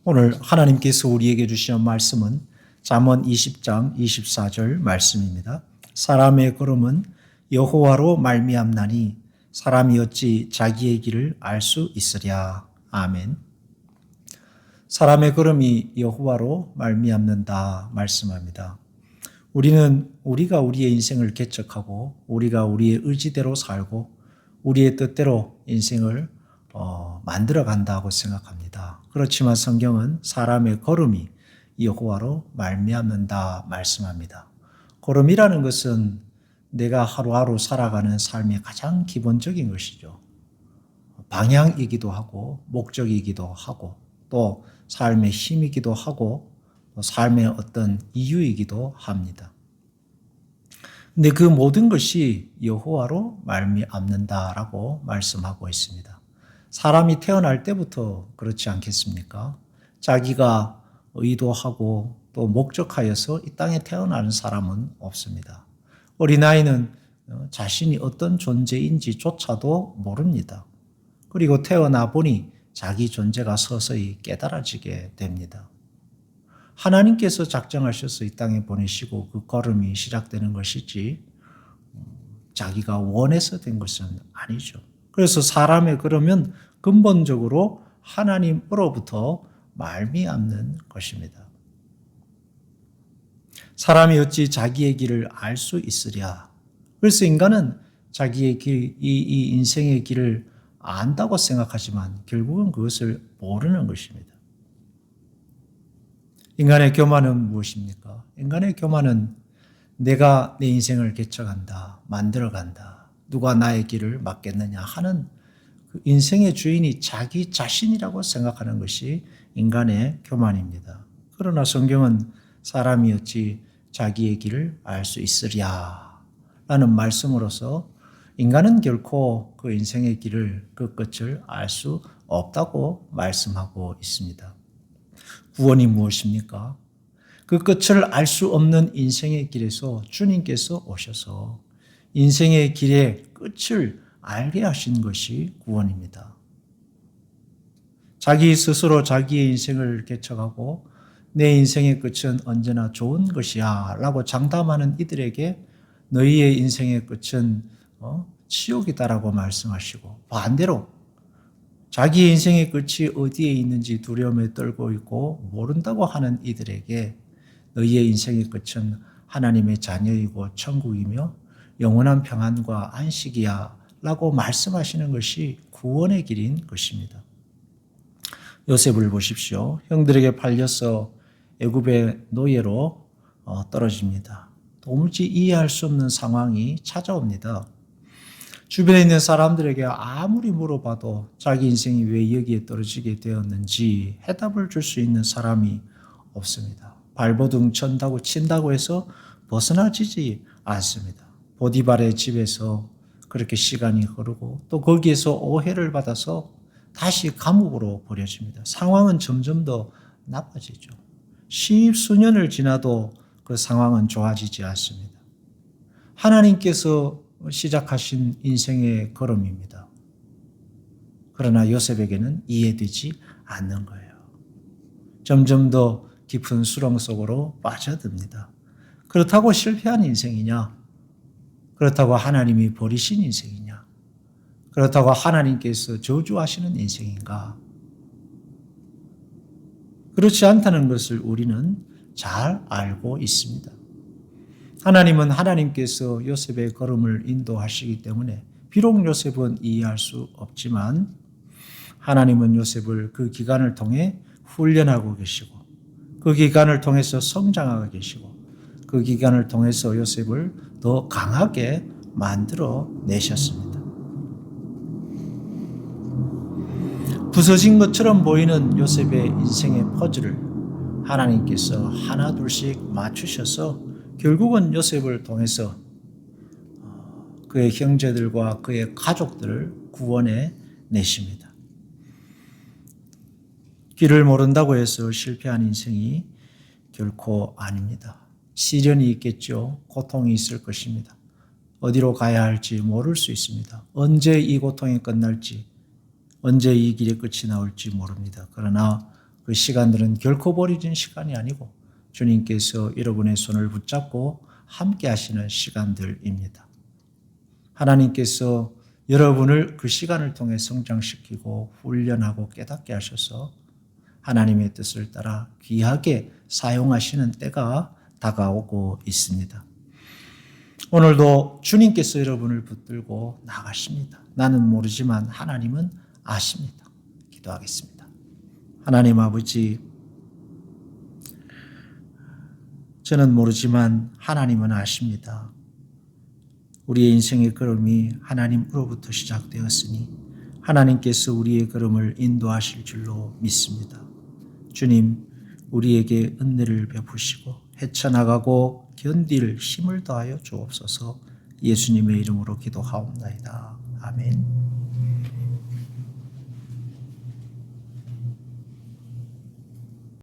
오늘 하나님께서 우리에게 주시는 말씀은 잠언 20장 24절 말씀입니다. 사람의 걸음은 여호와로 말미암나니 사람이 어찌 자기의 길을 알 수 있으랴. 아멘. 사람의 걸음이 여호와로 말미암는다 말씀합니다. 우리가 우리의 인생을 개척하고 우리가 우리의 의지대로 살고 우리의 뜻대로 인생을 만들어 간다고 생각합니다. 그렇지만 성경은 사람의 걸음이 여호와로 말미암는다 말씀합니다. 걸음이라는 것은 내가 하루하루 살아가는 삶의 가장 기본적인 것이죠. 방향이기도 하고 목적이기도 하고 또 삶의 힘이기도 하고 삶의 어떤 이유이기도 합니다. 근데 그 모든 것이 여호와로 말미암는다라고 말씀하고 있습니다. 사람이 태어날 때부터 그렇지 않겠습니까? 자기가 의도하고 또 목적하여서 이 땅에 태어나는 사람은 없습니다. 어린아이는 자신이 어떤 존재인지조차도 모릅니다. 그리고 태어나 보니 자기 존재가 서서히 깨달아지게 됩니다. 하나님께서 작정하셔서 이 땅에 보내시고 그 걸음이 시작되는 것이지 자기가 원해서 된 것은 아니죠. 그래서 사람의 걸음은 근본적으로 하나님으로부터 말미암는 것입니다. 사람이 어찌 자기의 길을 알 수 있으랴. 그래서 인간은 자기의 길, 이 인생의 길을 안다고 생각하지만 결국은 그것을 모르는 것입니다. 인간의 교만은 무엇입니까? 인간의 교만은 내가 내 인생을 개척한다, 만들어간다, 누가 나의 길을 맡겠느냐 하는 그 인생의 주인이 자기 자신이라고 생각하는 것이 인간의 교만입니다. 그러나 성경은 사람이 어찌 자기의 길을 알 수 있으랴 라는 말씀으로서 인간은 결코 그 인생의 길을, 그 끝을 알 수 없다고 말씀하고 있습니다. 구원이 무엇입니까? 그 끝을 알 수 없는 인생의 길에서 주님께서 오셔서 인생의 길의 끝을 알게 하신 것이 구원입니다. 자기 스스로 자기의 인생을 개척하고 내 인생의 끝은 언제나 좋은 것이야 라고 장담하는 이들에게 너희의 인생의 끝은 지옥이다라고 말씀하시고 반대로 자기 인생의 끝이 어디에 있는지 두려움에 떨고 있고 모른다고 하는 이들에게 너희의 인생의 끝은 하나님의 자녀이고 천국이며 영원한 평안과 안식이야 라고 말씀하시는 것이 구원의 길인 것입니다. 요셉을 보십시오. 형들에게 팔려서 애굽의 노예로 떨어집니다. 도무지 이해할 수 없는 상황이 찾아옵니다. 주변에 있는 사람들에게 아무리 물어봐도 자기 인생이 왜 여기에 떨어지게 되었는지 해답을 줄 수 있는 사람이 없습니다. 발버둥 친다고 해서 벗어나지지 않습니다. 보디발의 집에서 그렇게 시간이 흐르고 또 거기에서 오해를 받아서 다시 감옥으로 보내집니다. 상황은 점점 더 나빠지죠. 십수년을 지나도 그 상황은 좋아지지 않습니다. 하나님께서 시작하신 인생의 걸음입니다. 그러나 요셉에게는 이해되지 않는 거예요. 점점 더 깊은 수렁 속으로 빠져듭니다. 그렇다고 실패한 인생이냐? 그렇다고 하나님이 버리신 인생이냐? 그렇다고 하나님께서 저주하시는 인생인가? 그렇지 않다는 것을 우리는 잘 알고 있습니다. 하나님은 하나님께서 요셉의 걸음을 인도하시기 때문에 비록 요셉은 이해할 수 없지만 하나님은 요셉을 그 기간을 통해 훈련하고 계시고 그 기간을 통해서 성장하고 계시고 그 기간을 통해서 요셉을 더 강하게 만들어 내셨습니다. 부서진 것처럼 보이는 요셉의 인생의 퍼즐을 하나님께서 하나 둘씩 맞추셔서 결국은 요셉을 통해서 그의 형제들과 그의 가족들을 구원해 내십니다. 길을 모른다고 해서 실패한 인생이 결코 아닙니다. 시련이 있겠죠. 고통이 있을 것입니다. 어디로 가야 할지 모를 수 있습니다. 언제 이 고통이 끝날지, 언제 이 길의 끝이 나올지 모릅니다. 그러나 그 시간들은 결코 버려진 시간이 아니고 주님께서 여러분의 손을 붙잡고 함께 하시는 시간들입니다. 하나님께서 여러분을 그 시간을 통해 성장시키고 훈련하고 깨닫게 하셔서 하나님의 뜻을 따라 귀하게 사용하시는 때가 다가오고 있습니다. 오늘도 주님께서 여러분을 붙들고 나가십니다. 나는 모르지만 하나님은 아십니다. 기도하겠습니다. 하나님 아버지, 저는 모르지만 하나님은 아십니다. 우리의 인생의 걸음이 하나님으로부터 시작되었으니 하나님께서 우리의 걸음을 인도하실 줄로 믿습니다. 주님, 우리에게 은혜를 베푸시고 헤쳐나가고 견딜 힘을 더하여 주옵소서. 예수님의 이름으로 기도하옵나이다. 아멘.